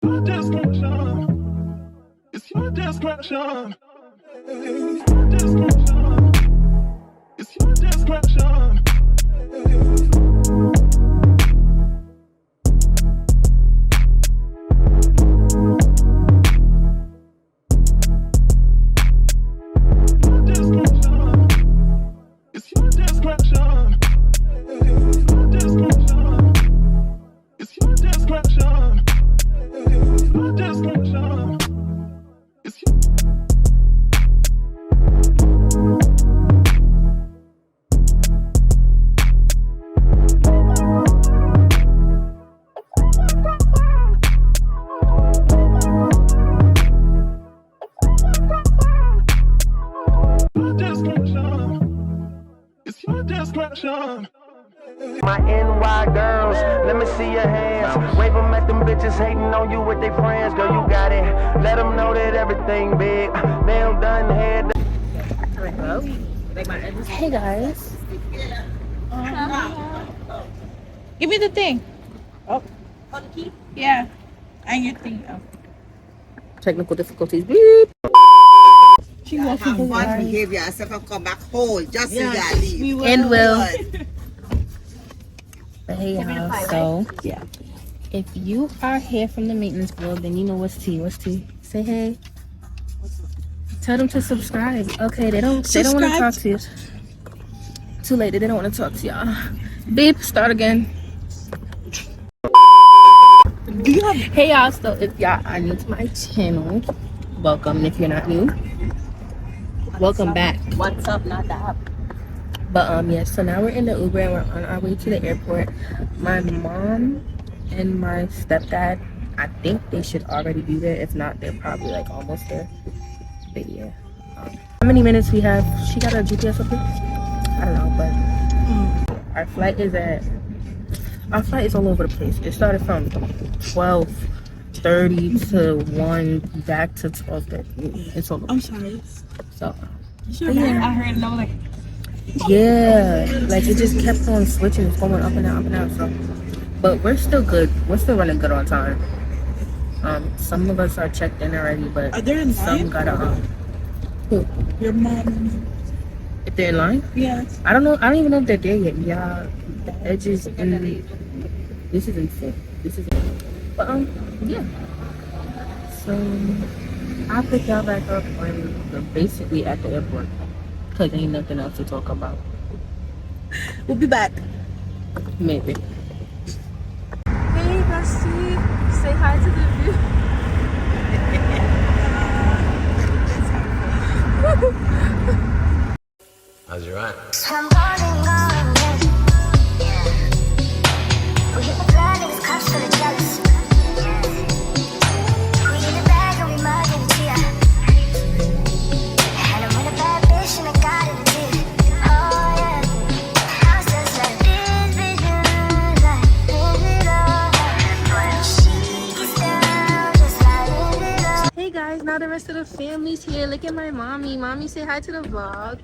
your discretion. It's your discretion. It's your discretion. It's your discretion. It's your discretion. Your discretion. It's your discretion. It's your discretion. My NY girls, let me see your hands. Wave them at them bitches hating on you with their friends. Girl, you got it. Let them know that everything big. Nail done, head. Hey guys. Give me the thing. Oh, the key? Yeah. And your thing. Oh. Technical difficulties. Beep. She wants to behave yourself and come back whole. Just so you leave. And will. But hey y'all, so yeah. If you are here from the maintenance bureau, then you know what's tea. What's tea? Say hey. Tell them to subscribe. Okay, they don't want to talk to you. Too late, they don't want to talk to y'all. Beep, start again. Hey y'all, so if y'all are new to my channel, welcome. And if you're not new, welcome back. What's up, not that. But yeah, so now we're in the Uber and we're on our way to the airport. My mom and my stepdad, I think they should already be there. If not, they're probably like almost there. But yeah, how many minutes we have? She got a GPS up here? I don't know, but our flight is all over the place. It started from 12:30 to 1 back to 12:30. It's all over. I'm sorry. So Sure, yeah. I heard no like. Yeah, like it just kept on switching. It's going up and down, up and down. So, but we're still good. We're still running good on time. Some of us are checked in already, but are they in some line? gotta who? Your mom. If they're in line? Yeah. I don't know. I don't even know if they're there yet. Yeah, the edge is in the. This is insane. This is. But yeah. So I'll pick y'all back up when we're basically at the airport. Cause ain't nothing else to talk about. We'll be back. Maybe. Hey, bestie. Say hi to the view. How's your aunt? Now the rest of the family's here. Look at my mommy. Mommy, say hi to the vlog.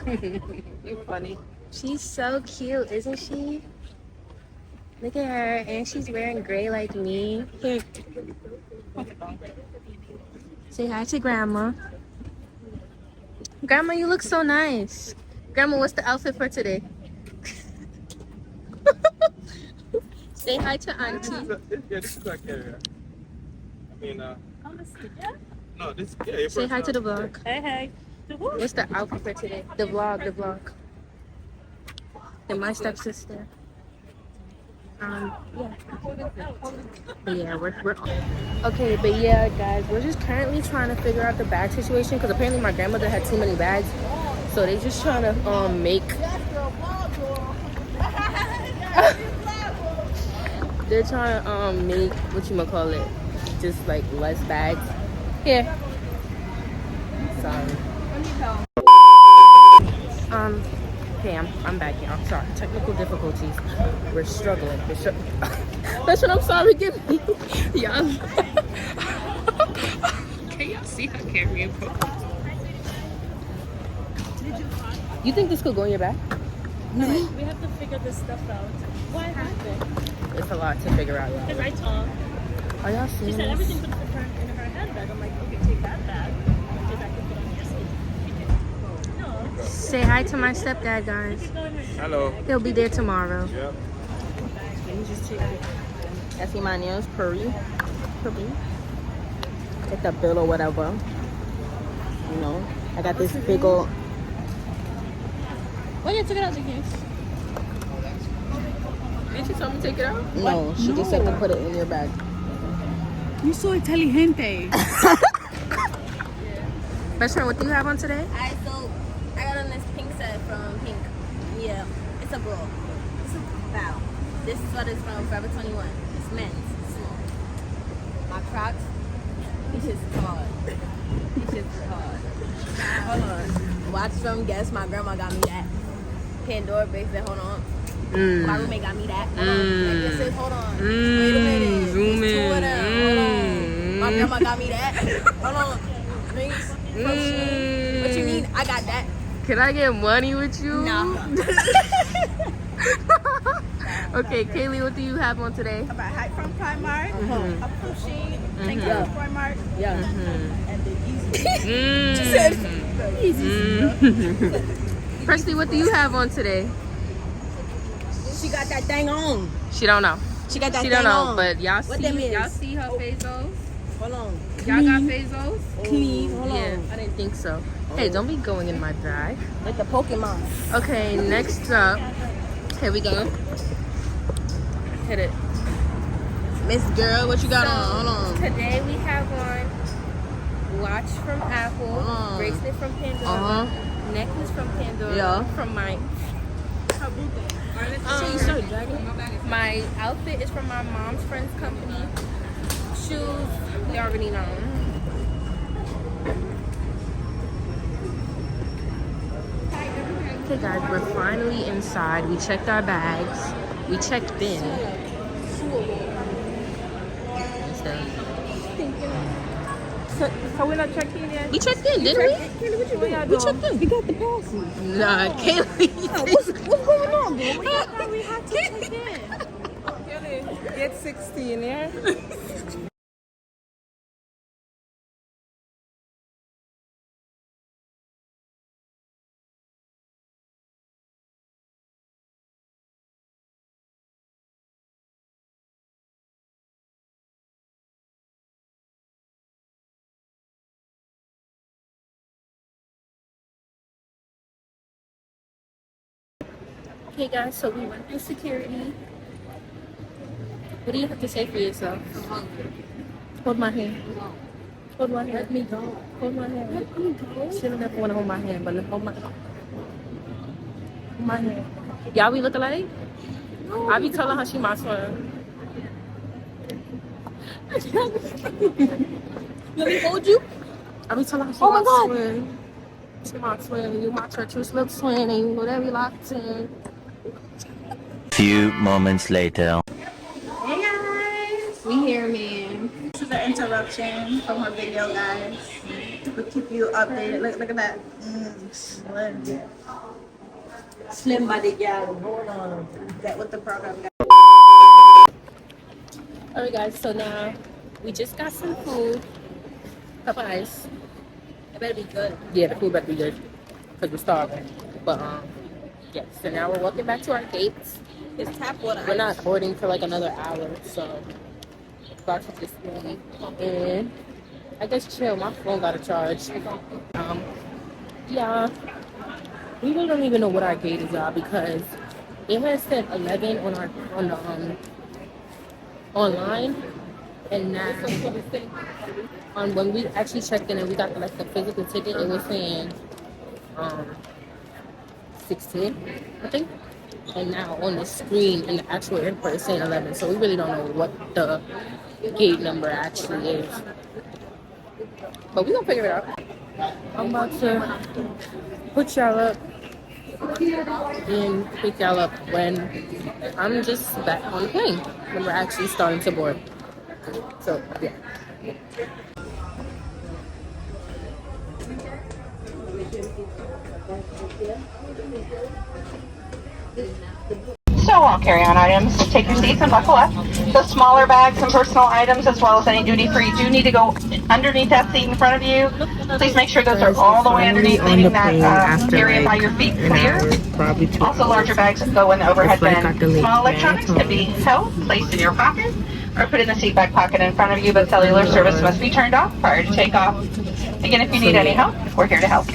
You're funny. She's so cute, isn't she? Look at her. And she's wearing gray like me. Here. Say hi to Grandma. Grandma, you look so nice. Grandma, what's the outfit for today? Say hi to Auntie. Yeah, this is like area. I mean, no, this. Yeah. Say hi to the vlog. Hey, hey. What's the outfit for today? The vlog. And my stepsister. Yeah. But yeah, we're okay. But yeah, guys, we're just currently trying to figure out the bag situation because apparently my grandmother had too many bags, so they just trying to make. They're trying to make whatchamacallit, just like less bags. Here. Sorry. Okay, I'm back here. I'm sorry. Technical difficulties. We're struggling. That's what I'm sorry. Give me. Y'all. Can y'all see her carrying books? You think this could go in your bag? No. We have to figure this stuff out. Why happened? It's a lot to figure out, y'all. Because I talk. Are y'all She seeing said this? everything put in her handbag. I'm like, okay, take that bag. Take that put on your seat. No. Say hi to my stepdad, guys. Hello. He'll be there tomorrow. Yep. Let me just check it. I see my nails, Purry. Get the bill or whatever. You know, I got this big old. Well, you took it out the case. Did she tell me to take it out? No, She just said to put it in your bag. You so intelligente. Best friend, what do you have on today? Alright, so I got on this pink set from Pink. Yeah, it's a bra. It's a bow. This sweater's from Forever 21. It's men's. It's small. My Crocs, it's just hard. It's just hard. Hold on. Watch from Guess. My grandma got me that. Pandora bracelet. Hold on. My roommate got me that. Hold on. Like this is, hold on. Wait a minute. Zoom There's two of in. them. Hold on. My grandma got me that. Hold on. Rings from Shein. What you mean? I got that. Can I get money with you? No. Okay, Kaylee, what do you have on today? I bought hat from Primark, up from Shein, tank top from Primark, Yeah. and the Yeezy. She said, Presley, what do you have on today? She got that thing on. She don't know. She got that She thing don't know, on. but y'all What them see, is? y'all see her Bezos? Hold on. Y'all got Bezos? Clean. Hold Yeah, on. I didn't think so. Hey, don't be going in my bag. Like the Pokemon. Okay, next up, here we go. Hit it. Miss Girl, what you got on? Hold on. Today we have on watch from Apple, bracelet from Pandora, necklace from Pandora, Yeah. from my. My outfit is from my mom's friend's company. Shoes, they already know. Okay guys, we're finally inside. We checked our bags. We checked in. So we're not checking yet? We checked in, didn't we? Kaylee, what you doing? We checked in. We got the passes. Nah, Kaylee. What's going on, girl? We have to check in. Get 16, yeah? Okay guys, so we went through security. What do you have to say for yourself? Hold my hand. Hold my hand. Let me go. Hold my hand. Let me go. She don't ever want to hold my hand, but hold my hand. Y'all we look alike? No. I be telling her she my twin. Let me hold you. I be telling her she my twin. She my twin. You my treacherous little twin, and you know that we locked in. Few moments later. Hey guys! We here, man. This is an interruption from her video, guys. We'll keep you updated. Look at that. Slim. Slim body gal. Hold on. That with the program, guys. Alright guys, so now we just got some food. Cup of ice. It better be good. Yeah, the food better be good. Because we're starving. But yeah, so now we're walking back to our gates. It's tap water. We're not boarding for like another hour, so about to just leave and I guess chill. My phone got a charge. Yeah, we really don't even know what our gate is, y'all, because it has said 11 on the online, and now when we actually checked in and we got like the physical ticket, it was saying 16, I think. And now on the screen in the actual airport it's saying 11, so we really don't know what the gate number actually is, but we're gonna figure it out. I'm about to put y'all up and pick y'all up when I'm just back on the plane, when we're actually starting to board. So yeah. So no all carry-on items. Take your seats and buckle up. The smaller bags and personal items, as well as any duty-free, do need to go underneath that seat in front of you. Please make sure those are all the way underneath, leaving that area by your feet clear. Also, larger bags go in the overhead bin. Small electronics can be held, placed in your pocket, or put in the seat back pocket in front of you, but cellular service must be turned off prior to takeoff. Again, if you need any help, we're here to help.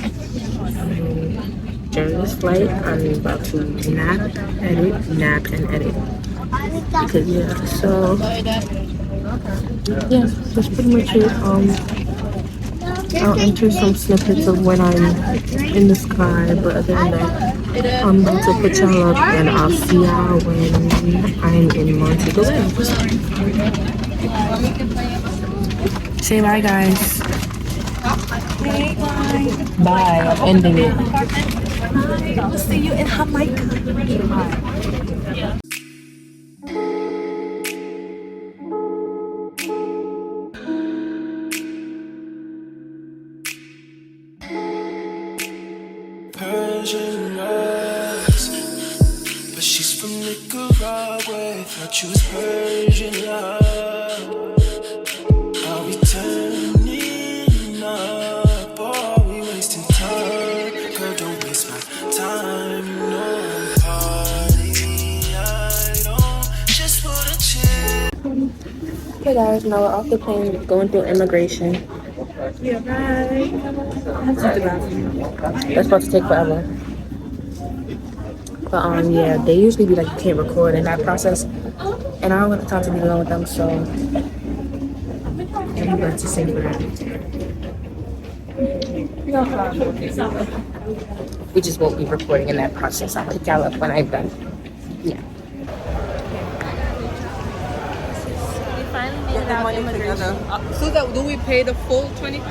During this flight, I'm about to nap and edit. Because yeah, so yeah, that's pretty much it. I'll enter some snippets of when I'm in the sky, but other than that, I'm about to put y'all up and I'll see y'all when I'm in Montego Bay. Say bye, guys. Bye. I'm ending it. I'll see you in Jamaica. Persian eyes, but she's from Nicaragua. Thought you was Persian love. Are we turning up or are we wasting time? Girl, don't waste my time. No party, I don't just wanna chill. Hey guys, now we're off the plane, going through immigration. Yeah, bye. That's supposed to take forever. But yeah, they usually be like, you can't record in that process. And I don't want time to be alone with them, so I'm about to say for that. We just won't be recording in that process. I'll pick y'all up when I'm done. Yeah. So that do we pay the full 20? We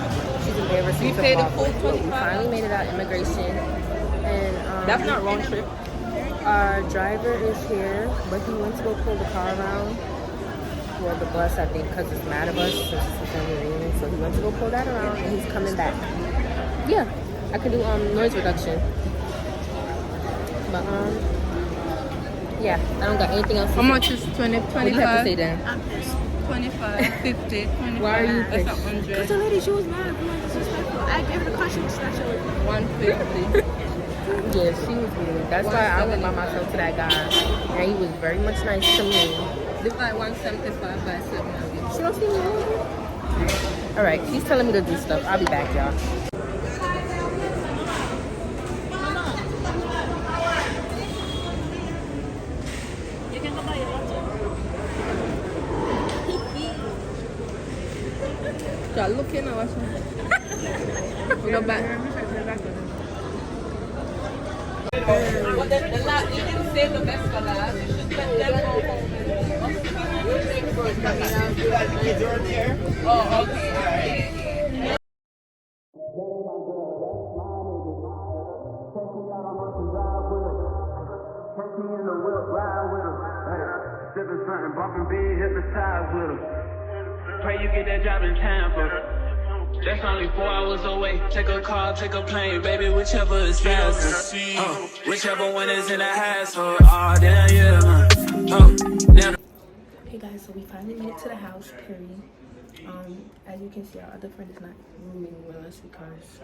pay the full 25. We finally made it out immigration, and That's not round trip. our driver is here, but he went to go pull the car around for the bus, I think, because it's mad of us since it's the family reunion. So he went to go pull that around, and he's coming back. Yeah, I can do noise reduction, but yeah, I don't got anything else. How much is 20? What do you have to say 25? then? 25, 50, 25. Why are you That's pissed? 100. The lady, she was mad. I gave her the car, she was snatched away. 150. Yeah, she was weird. That's why I went by myself to that guy, and he was very much nice to me. It's like 175 by 700. She don't see me. All right, she's telling me to do stuff. I'll be back, y'all. Start looking or something. We go back. Well, you didn't save the best for last. You should let them go home. Oh, okay. All right. Catch me in the whip, ride with him. Sipping something, bumping big, hypnotized with him. Pray you get that job in time for. That's only 4 hours away. Take a car, take a plane, baby, whichever is faster. Whichever one is in the hassle. Oh, damn, yeah, man. Oh, damn. Hey guys, so we finally made it to the house, period. As you can see, our other friend is not rooming with us because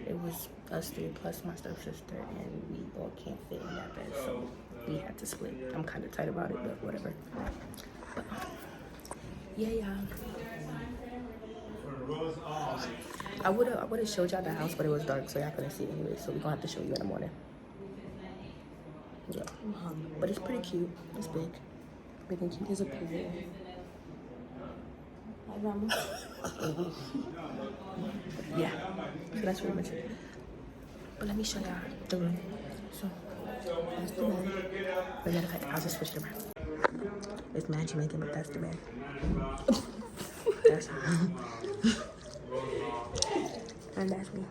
it was us three plus my stepsister, and we all can't fit in that bed, so we had to split. I'm kind of tight about it, but whatever. But yeah. I would have showed y'all the house, but it was dark, so y'all couldn't see it anyway. So we're gonna have to show you in the morning. Yeah, but it's pretty cute. It's big, big and cute. There's a pool. Hi, Mama. Yeah, so that's pretty much it. But let me show y'all the room. So that's the bed. But matter of fact, I'll just switch it around. It's mad Jamaican, but that's the bed. That's and that's me.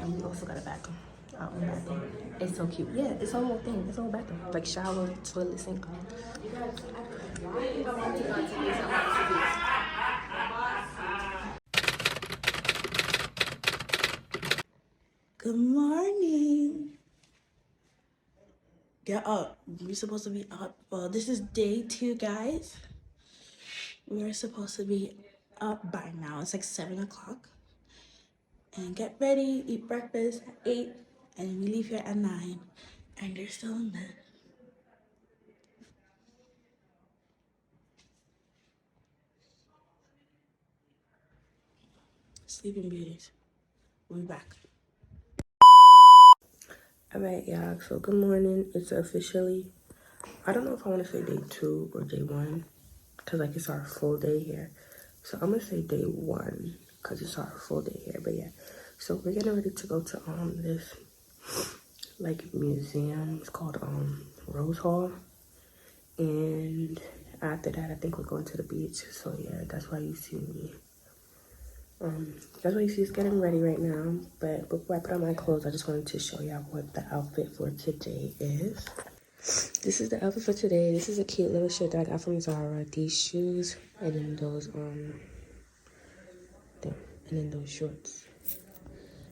And we also got a bathroom. Our own bathroom. It's so cute. Yeah, it's a whole thing. It's a whole bathroom. Like shower, toilet, sink. Good morning. Get up. You're supposed to be up. Well, this is day 2, guys. We are supposed to be up by now. It's like 7 o'clock. And get ready, eat breakfast at 8, and we leave here at 9. And they're still in bed. Sleeping Beauties. We'll be back. Alright, y'all, so good morning. It's officially, I don't know if I want to say day 2 or day 1, because like it's our full day here. So I'm gonna say day 1 because it's our full day here. But yeah, so we're getting ready to go to this like museum. It's called Rose Hall, and after that I think we're going to the beach. So yeah, that's why you see me that's why you see us getting ready right now. But before I put on my clothes, I just wanted to show y'all what the outfit for today is. This is the outfit for today. This is a cute little shirt that I got from Zara. These shoes, and then those shorts.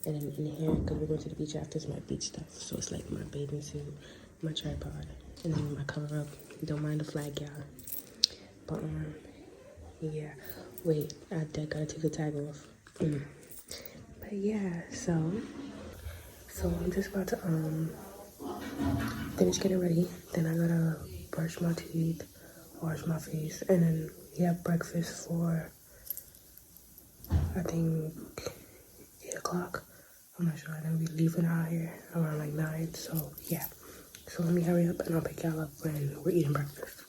And then in here, because we're going to the beach after, is my beach stuff. So it's like my bathing suit, my tripod, and then my cover up. Don't mind the flag, y'all. But yeah. Wait, I gotta take the tag off. But yeah, so I'm just about to finish getting ready. Then I gotta brush my teeth, wash my face, and then we have breakfast for I think 8 o'clock. I'm not sure. Then we leaving out here around like 9. So yeah. So let me hurry up and I'll pick y'all up when we're eating breakfast.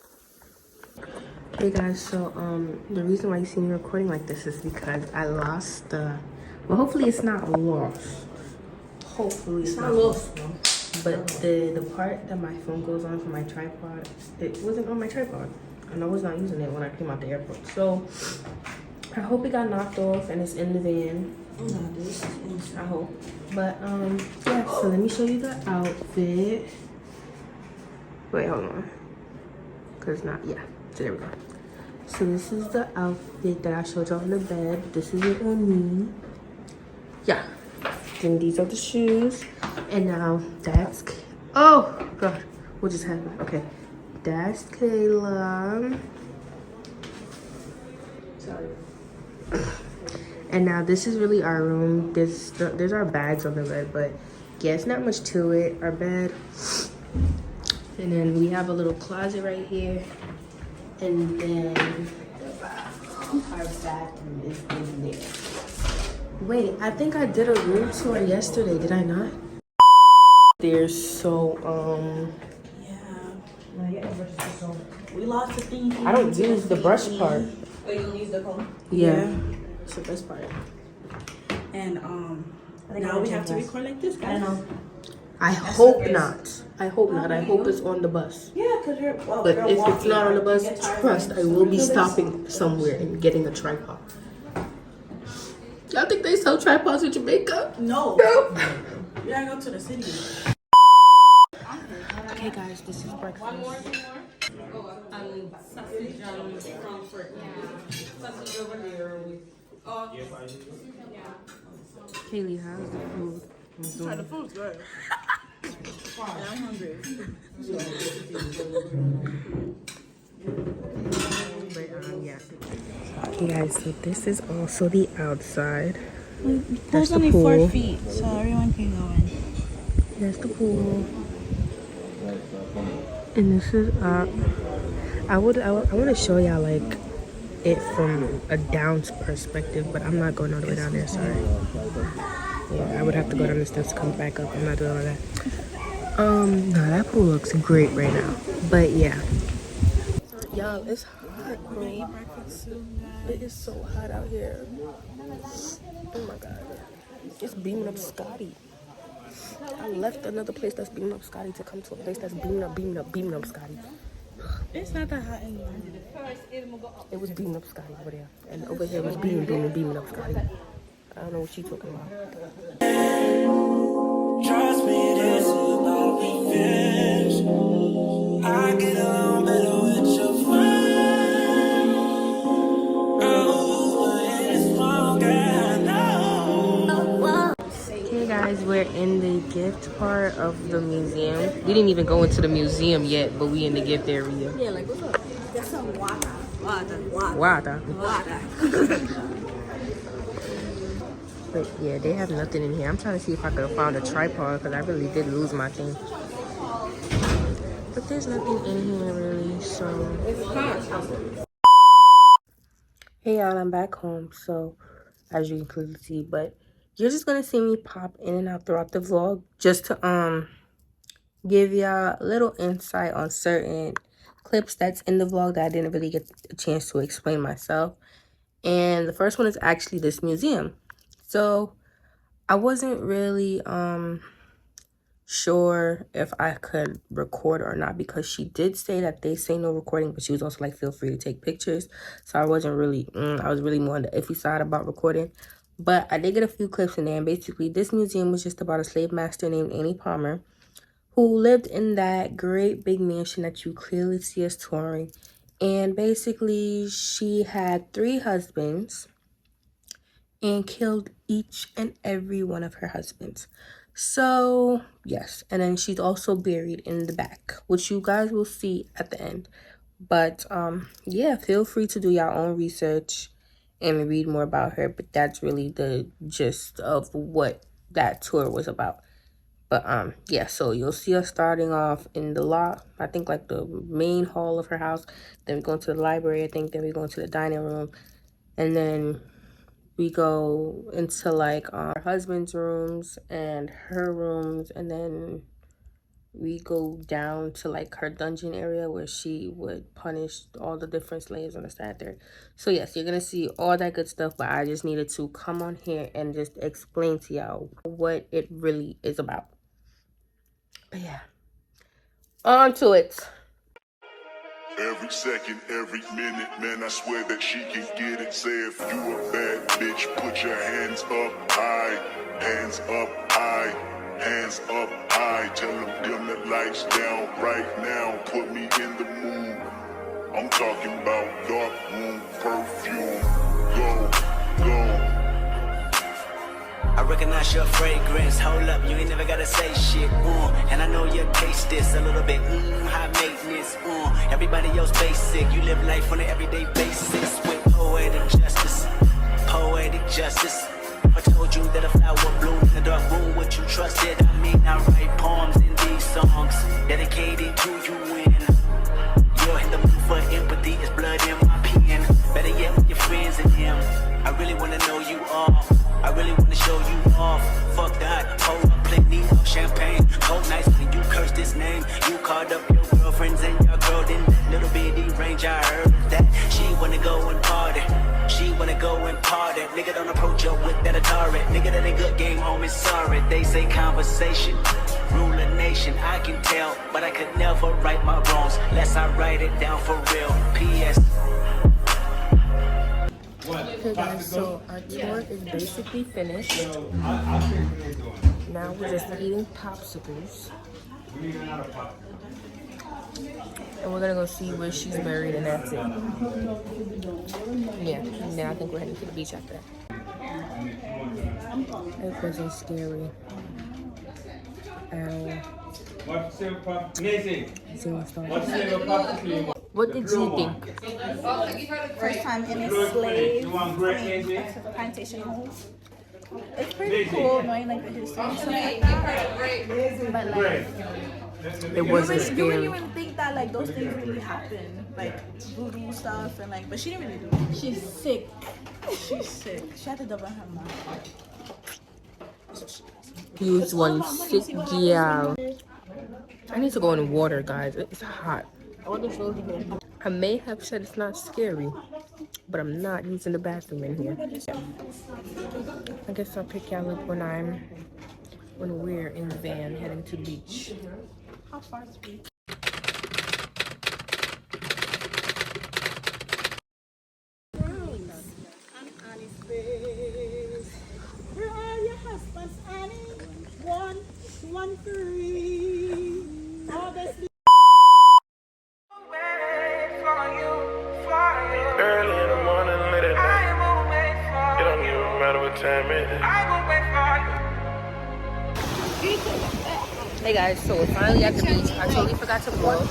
Hey guys, so the reason why you see me recording like this is because I lost the, well, hopefully it's not lost. Hopefully it's not lost. But the part that my phone goes on for my tripod, it wasn't on my tripod, and I was not using it when I came out the airport. So I hope it got knocked off and it's in the van. I hope. But yeah, so let me show you the outfit. Wait, hold on. Cause not, yeah. So there we go. So this is the outfit that I showed y'all on the bed. This is it on me. Yeah. Then these are the shoes. And now that's, oh God, what just happened? Okay. That's Kayla. Sorry. And now this is really our room. There's our bags on the bed, but yeah, it's not much to it. Our bed. And then we have a little closet right here. And then our bathroom is in there. Wait, I think I did a room tour yesterday, did I not? They're so, Yeah. We lost the thing. I don't use the brush part. Oh, you don't use the comb? Yeah. It's the best part. And now we have to record like this, guys. I know. I hope not. I hope not. I hope it's on the bus. Yeah, because you're, well, But you're if walking, it's not on the bus, you get tired. trust, I will be stopping somewhere and getting a tripod. Y'all think they sell tripods in Jamaica? No. No. You gotta go to the city. Okay, guys, this is breakfast. One more. And sausage and Frankfurt. Sausage over there with. Oh. Kaylee, how's the food? The food's good. I'm hungry. Yeah. Okay, guys, so this is also the outside. There's only 4 feet, so everyone can go in. That's the pool. And this is up. I want to show y'all like it from a down perspective, but I'm not going all the way down there, sorry. Yeah, I would have to go down the steps to come back up. I'm not doing all that. No, that pool looks great right now. But yeah. Y'all, it's hot, bro. It is so hot out here. Oh my God. It's beaming up Scotty. I left another place that's beaming up Scotty to come to a place that's beaming up Scotty. It's not that hot anymore. It was beaming up Scotty over there. And over here was beaming up Scotty. I don't know what she's talking about. Trust me, this is about revenge. I get along better with your friend. Oh, and it's longer, I know. Okay guys, we're in the gift part of the museum. We didn't even go into the museum yet, but we in the gift area. Yeah, like what's up? Get some water. Water. Water. But yeah, they have nothing in here. I'm trying to see if I could have found a tripod because I really did lose my thing. But there's nothing in here really, so. It's hot. Hey y'all, I'm back home. So as you can clearly see, but you're just gonna see me pop in and out throughout the vlog just to give y'all a little insight on certain clips that's in the vlog that I didn't really get a chance to explain myself. And the first one is actually this museum. So I wasn't really sure if I could record or not because she did say that they say no recording, but she was also like, feel free to take pictures. So I wasn't really, I was really more on the iffy side about recording. But I did get a few clips in there. And basically, this museum was just about a slave master named Annie Palmer who lived in that great big mansion that you clearly see us touring. And basically, she had 3 husbands and killed each and every one of her husbands. So, yes. And then she's also buried in the back, which you guys will see at the end. But, yeah, feel free to do your own research and read more about her. But that's really the gist of what that tour was about. But, yeah, so you'll see us starting off in the lot, I think like the main hall of her house. Then we go into the library, I think. Then we go into the dining room. And then we go into like our husband's rooms and her rooms, and then we go down to like her dungeon area where she would punish all the different slaves on the side there. So yes, you're gonna see all that good stuff, but I just needed to come on here and just explain to y'all what it really is about. But yeah, on to it. Every second, every minute, man, I swear that she can get it. Say if you a bad bitch, put your hands up high, hands up high, hands up high. Tell them dim the lights down right now, put me in the mood. I'm talking about dark room perfume. Go, go. I recognize your fragrance, hold up, you ain't never gotta say shit, and I know you taste this a little bit, high maintenance, everybody else basic, you live life on an everyday basis, with poetic justice, I told you that a flower bloomed in the dark room, would you trust it? I mean, I write poems in these songs, dedicated to you when you're in the mood for empathy, it's blood in my pen, better yet with your friends and them, I really wanna know you all. I really wanna show you off. Fuck that, hold up plenty of champagne. Cold nights when you curse this name. You called up your girlfriends and your girl in that little bitty range. I heard that she wanna go and party. She wanna go and party. Nigga don't approach her with that Atari. Nigga that ain't good game, homie, sorry. They say conversation, rule a nation. I can tell, but I could never right my wrongs. Lest I write it down for real. P.S. Okay guys, so our tour is basically finished. Now we're just eating popsicles. And we're gonna go see where she's buried, and that's it. Yeah, and then I think we're heading to the beach after that. It wasn't scary at all. What did you think? First time in a slave plantation house. It's pretty cool knowing like the history and stuff like that. But like, It wasn't you scary. wouldn't even think that like those things really happen, like voodoo stuff and like. But she didn't really do it. She's sick. She's sick. She had to double her mouth. Use one sick gal. I need to go in the water, guys. It's hot. I may have said it's not scary, but I'm not using the bathroom in here. I guess I'll pick y'all up when we're in the van heading to the beach. How far is the beach? Where are your husbands, Annie? One free. Obviously. Early in the morning, late at night. It don't even matter what time it is. I will wait for you. Hey guys, so we're finally at the beach. I totally forgot to vlog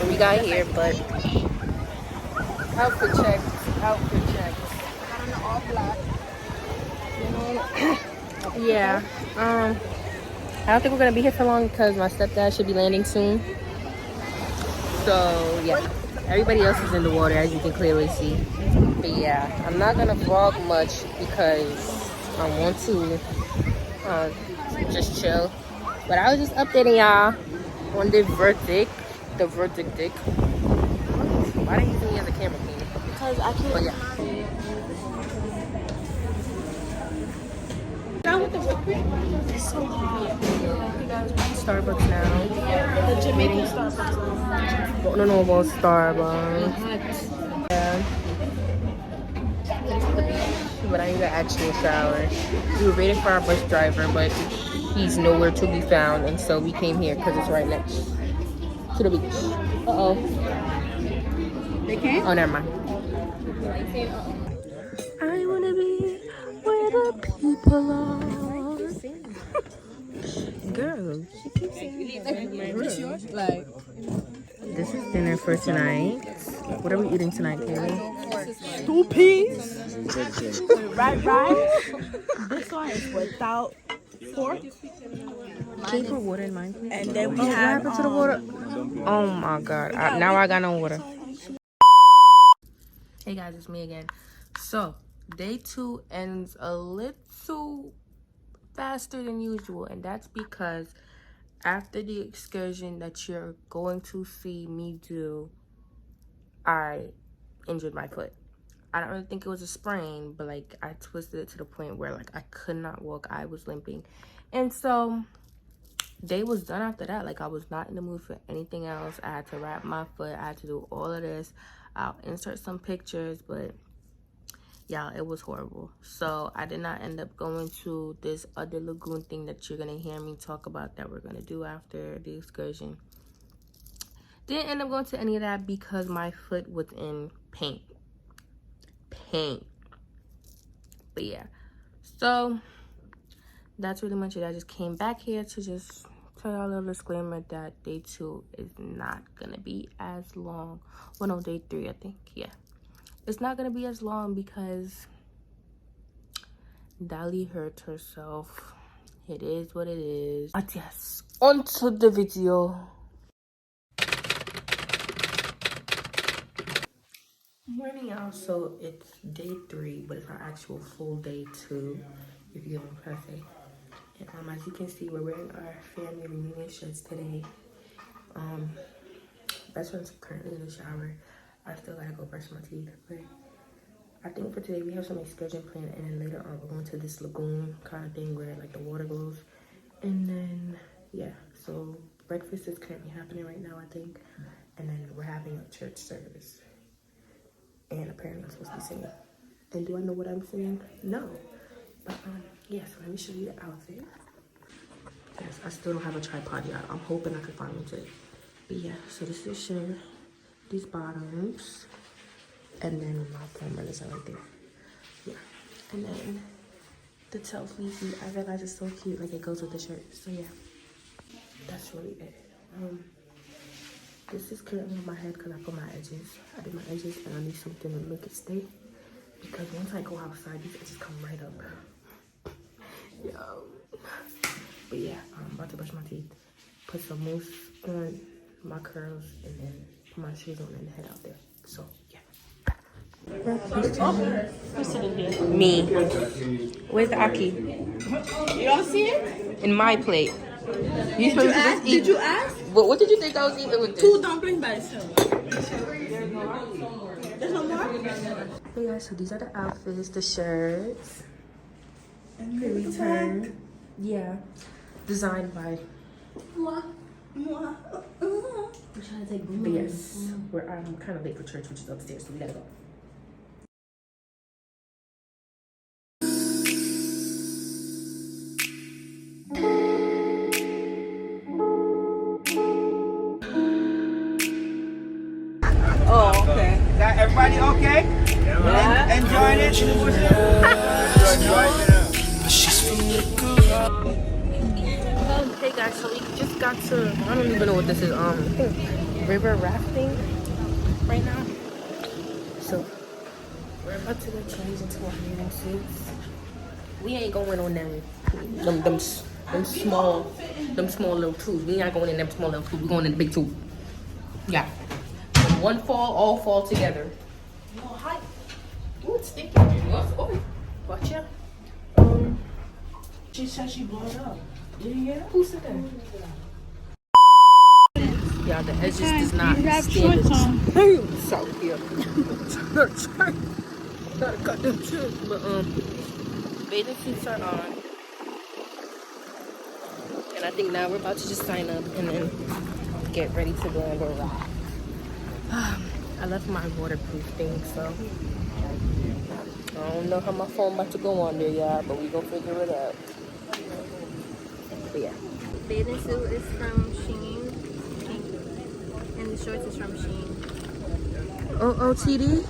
when we got here, but outfit check. All black. Yeah. I don't think we're gonna be here for long because my stepdad should be landing soon. So yeah, everybody else is in the water as you can clearly see. But yeah, I'm not gonna vlog much because I want to just chill. But I was just updating y'all on the verdict. Why didn't you use me as a camera cleaner? Because I can't. But yeah. It's so hot. Starbucks now. The Jamaican Starbucks. I don't know about Starbucks. Yeah. But I need an actual shower. We were waiting for our bus driver, but he's nowhere to be found, and so we came here because it's right next to the beach. They came? Oh, never mind. I wanna be where the people are. Girl. This is dinner for tonight. What are we eating tonight, Kaylee? 2 peas. Right. This one is without pork. Can you put water in mine, please? And then we What have happened to the water? Oh my god. Now I got no water. Hey guys, it's me again. So, day 2 ends a little faster than usual, and that's because after the excursion that you're going to see me do, I injured my foot. I don't really think it was a sprain, but like I twisted it to the point where like I could not walk. I was limping. And so day was done after that. Like I was not in the mood for anything else. I had to wrap my foot. I had to do all of this. I'll insert some pictures, but y'all, it was horrible. So I did not end up going to this other lagoon thing that you're gonna hear me talk about that we're gonna do after the excursion. Didn't end up going to any of that because my foot was in pain. But yeah, so that's really much it. I just came back here to just tell y'all a little disclaimer that day 2 is not gonna be as long. Well, no, day 3, I think. Yeah, it's not gonna be as long because Dali hurt herself. It is what it is. But yes, on to the video. Morning, y'all. So it's day 3, but it's our actual full day 2, if you haven't pressed it. And as you can see, we're wearing our family reunion shirts today. Best friend's currently in the shower. I still gotta go brush my teeth, but I think for today we have some excursion planned, and then later on we're going to this lagoon kind of thing where like the water goes. And then yeah, so breakfast is currently happening right now, I think, and then we're having a church service. And apparently I'm supposed to be singing. And do I know what I'm singing? No. But yeah, so let me show you the outfit. Yes, I still don't have a tripod yet. I'm hoping I can find one today. But yeah, so this is the shirt, these bottoms, and then my former is right there. Yeah. And then the tail fleecy, I realize it's so cute, like it goes with the shirt. So yeah, that's really it. This is currently on my head because I put my edges. I did my edges and I need something to make it stay. Because once I go outside, these edges come right up. Yo. But yeah, I'm about to brush my teeth, put some mousse on my curls, and then put my shoes on and head out there. So yeah. Who's sitting here? Me. Where's the aki? You don't see it? In my plate. Did you ask? Did you ask? What did you think I was eating with this? 2 dumplings by itself. There's no more? Hey guys, so these are the outfits, the shirts. And the return. Yeah. Designed by. Moi. But yes, I'm kind of late for church, which is upstairs, so we gotta go. Oh, okay. Is that everybody okay? Yeah. Enjoying it? Hey guys, so we just got to, I don't even know what this is, I think river rafting right now. So we're about to get changed into our bathing suits. We ain't going on them small little tubes. We not going in them small little tubes. We going in the big tube. Yeah. When one fall, all fall together. No height. Ooh, it's sticky. Oh, watch out. She said she blew it up. Did you hear? Who said that? Yeah, the edges does not You have stand shorts on. it. So here. Gotta cut them shorts. But bathing suits are on. And I think now we're about to just sign up and then get ready to go on the ride. I left my waterproof thing, so I don't know how my phone about to go on there, y'all, but we gonna figure it out. But yeah. Bathing suit is from Shein. And the shorts is from Shein. OOTD?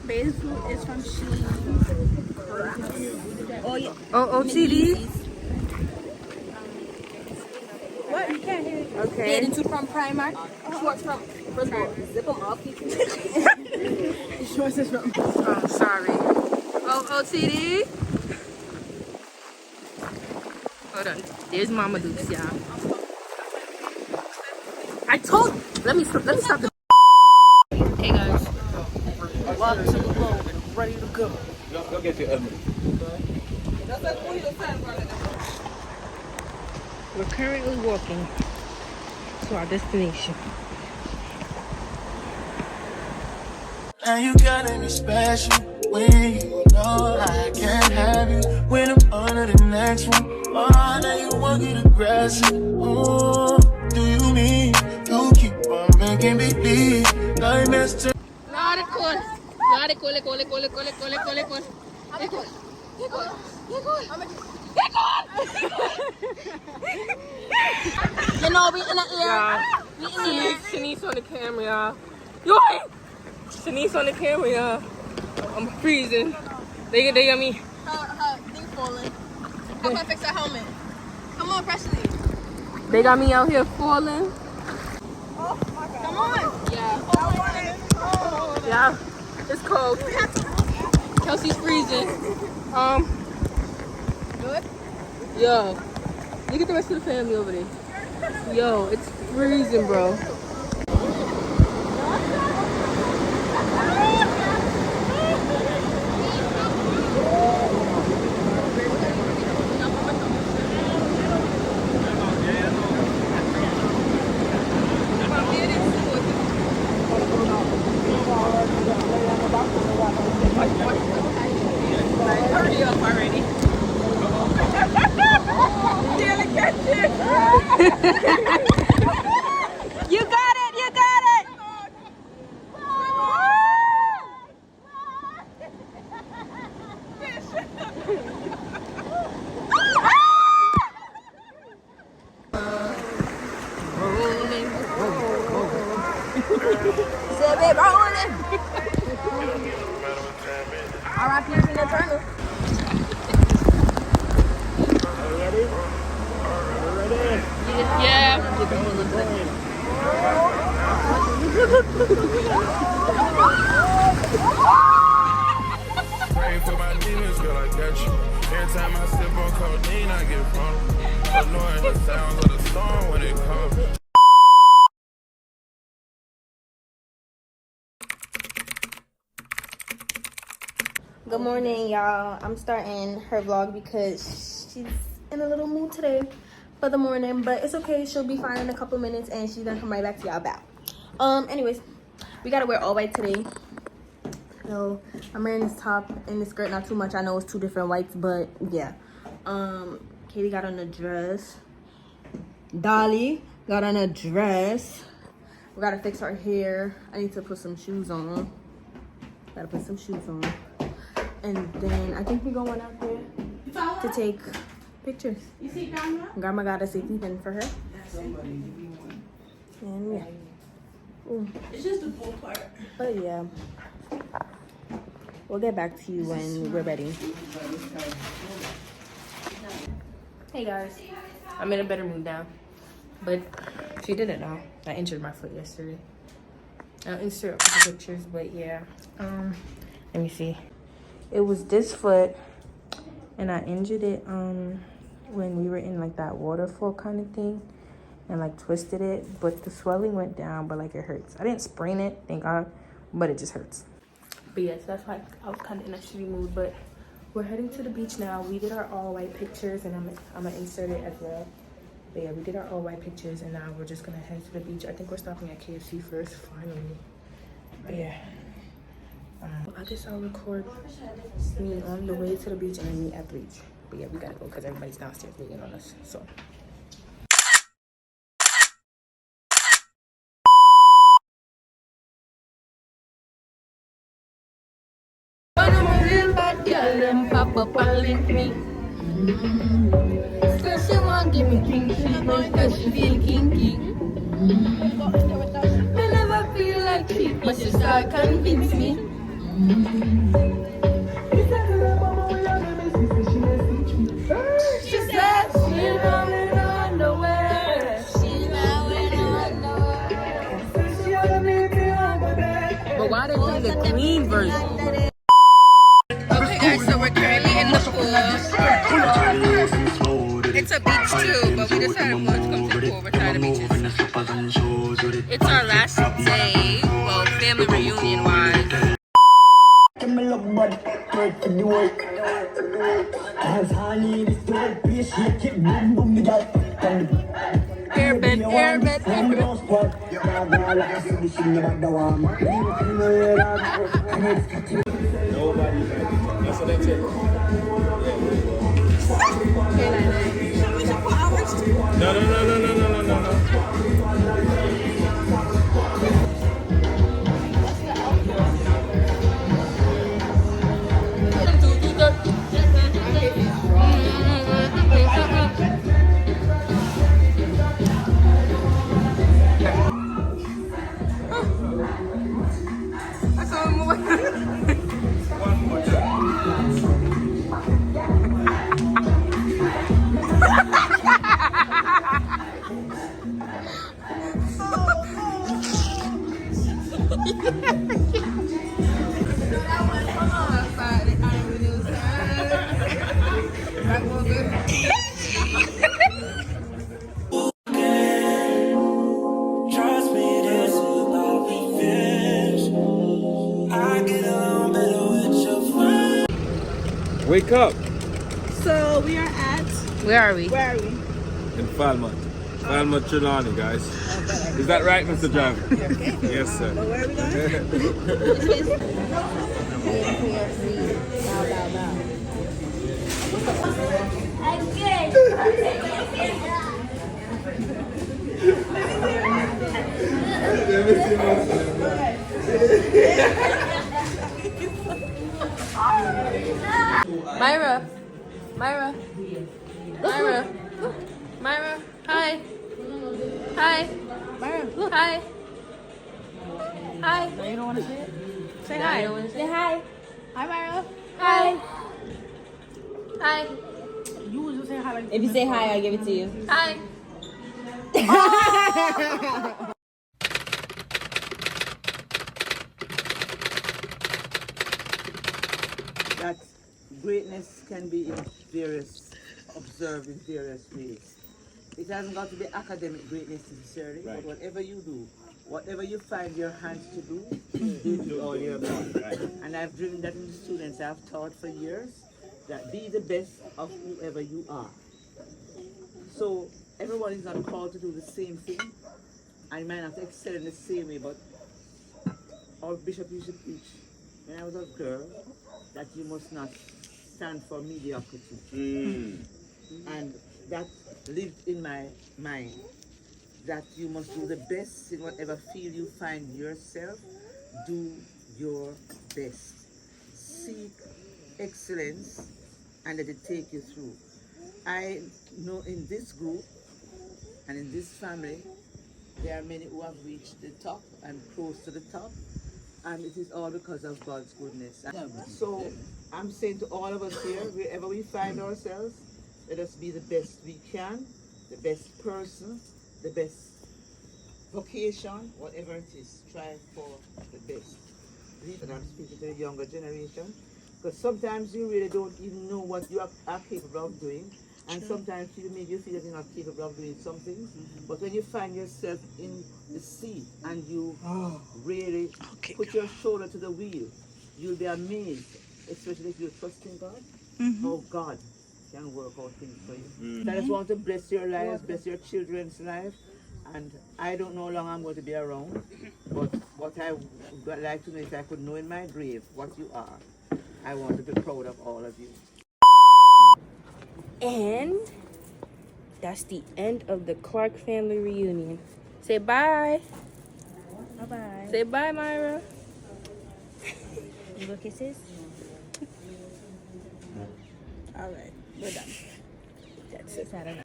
Bathing suit is from Shein. Oh yeah. OOTD? What? You can't hear it. Okay. Bathing suit from Primark. Shorts from, first of all, zip them up. Shorts is from. Oh, sorry. OOTD? Hold on. There's Mama Dukes, y'all. I told you. Let me stop the. Hey guys. Welcome to the road and ready to go. Go get your oven. We're currently walking to our destination. And you gotta be special when you know I can't have you. When I'm under the next one, oh, now you want to get aggressive. Oh, do you mean you keep on making me believe? Like Mr. You know, we in the air. We in the air. Shanice on the camera, y'all. Yo, Shanice on the camera, y'all. I'm freezing. They got me. Her thing falling. How about fix her helmet? Come on, Presley. They got me out here falling. Come on. Yeah. Yeah, it's cold. Kelsey's freezing. Good? Yo, look at the rest of the family over there. Yo, it's freezing, bro. Hurry up already. Nearly catch it. You got it. You got it. Zip it rolling. R.I.P. Tina Turner. Yeah. Pray for my demons, girl, I got you. Every time I sip on codeine, I get vulnerable. Annoying the sounds of the storm when it comes. Good morning, y'all. I'm starting her vlog because she's in a little mood today for the morning, but it's okay. She'll be fine in a couple minutes and she's gonna come right back to y'all back. Anyways, we gotta wear all white today. So I'm wearing this top and this skirt, not too much. I know it's two different whites, but yeah. Katie got on a dress. Dolly got on a dress. We gotta fix her hair. I need to put some shoes on. Gotta put some shoes on. And then I think we're going out there to take pictures. You see Grandma? Grandma got a safety pin for her. And yeah. Ooh. It's just the bull part. But yeah. We'll get back to you when we're ready. Hey guys. I'm in a better mood now. But she didn't know. I injured my foot yesterday. I'll insert a couple pictures, but yeah. Let me see. It was this foot, and I injured it when we were in like that waterfall kind of thing, and like twisted it. But the swelling went down, but like it hurts. I didn't sprain it, thank God, but it just hurts. But yes, that's why I was kind of in a shitty mood. But we're heading to the beach now. We did our all white pictures, and I'm gonna insert it as well. But yeah, we did our all white pictures, and now we're just gonna head to the beach. I think we're stopping at KFC first, finally. But yeah, I guess I'll record me on the way to the beach and then me at the beach. But yeah, we gotta go because everybody's downstairs waiting on us. So. Pop up and link me. So she won't give me king treatment because she feel kinky. I never feel like cheap, but she start convince me. She said she's not wearing underwear. She's not wearing underwear. But why they play the clean version? Okay guys, so we're currently in the pool. It's a beach too, but we decided we wanted to come to the pool. We're tired of beaches. It's our last day, well, family reunion wise. Airbed, airbed, Nobody. That's what I said. No. Wake up. So we are at. Where are we? Where are we? In Falmouth. Falmouth, Trelawney, guys. Is that right, Mr. Driver? Yes, sir. So where are we going? Myra. Hi. Myra, hi. Hi. No, you don't want to say it? Say hi. Say hi. Hi, Myra. Hi. Hi. You was just saying hi like. If you say hi, I'll give it to you. Hi. That greatness can be observed in various ways. It hasn't got to be academic greatness necessarily, but whatever you do, whatever you find your hands to do all year long. Right? And I've driven that into students I've taught for years, that be the best of whoever you are. So everyone is not called to do the same thing. I might not excel in the same way, but our bishop used to preach when I was a girl that you must not stand for mediocrity. And that lived in my mind, that you must do the best in whatever field you find yourself. Do your best. Seek excellence and let it take you through. I know in this group and in this family, there are many who have reached the top and close to the top, and it is all because of God's goodness. So I'm saying to all of us here, wherever we find ourselves, let us be the best we can the best person, the best vocation, whatever it is, strive for the best. And I'm speaking to the younger generation, because sometimes you really don't even know what you are capable of doing, and sometimes you make you feel that you're not capable of doing some things. But when you find yourself in the seat and you really put your shoulder to the wheel, you'll be amazed, especially if you trust in God, how God can work out things for you. So I just want to bless your lives, bless your children's life. And I don't know how long I'm going to be around, but what I would like to know, if I could know in my grave what you are, I want to be proud of all of you. And that's the end of the Clark family reunion. Say bye. Bye-bye. Say bye, Myra. You go kisses? All right, we're done. That's it. Saturday.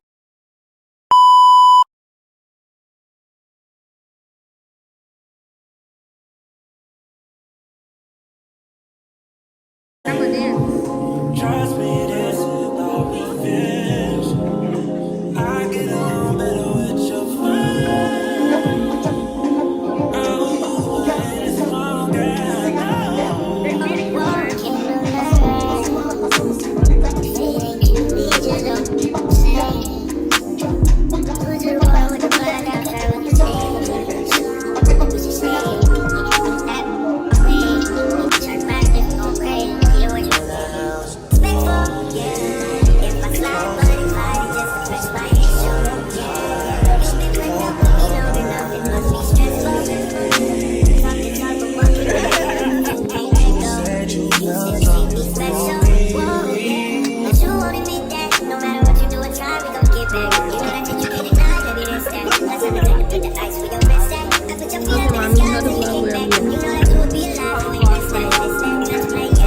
Trust me, this is not revenge. I get along better with your friends. Oh, and it's long as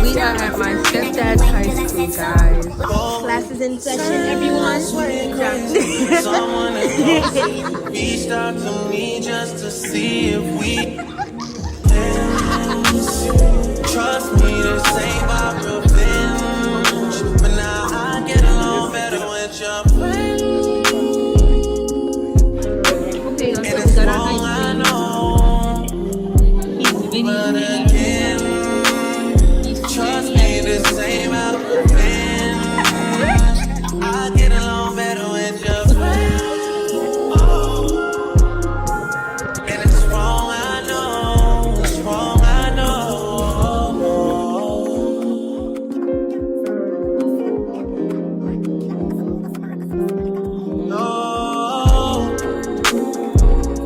We are at my stepdad's high school, guys. Classes in session, everyone. someone that reached out to me just to see if we trust me, this ain't my revenge. But now I get along better with your friends. And it's wrong, I know. But again, trust me, this ain't my revenge. I get along better with your friends. And it's wrong, I know. It's wrong, I know. No,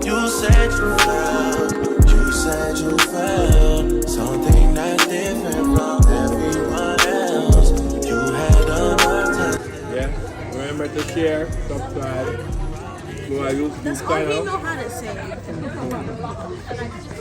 you said you felt. You said you felt something that's different from everyone else. You had the nerve to. Yeah, remember to share, subscribe. No, I use That's this all kind we of. know how to say.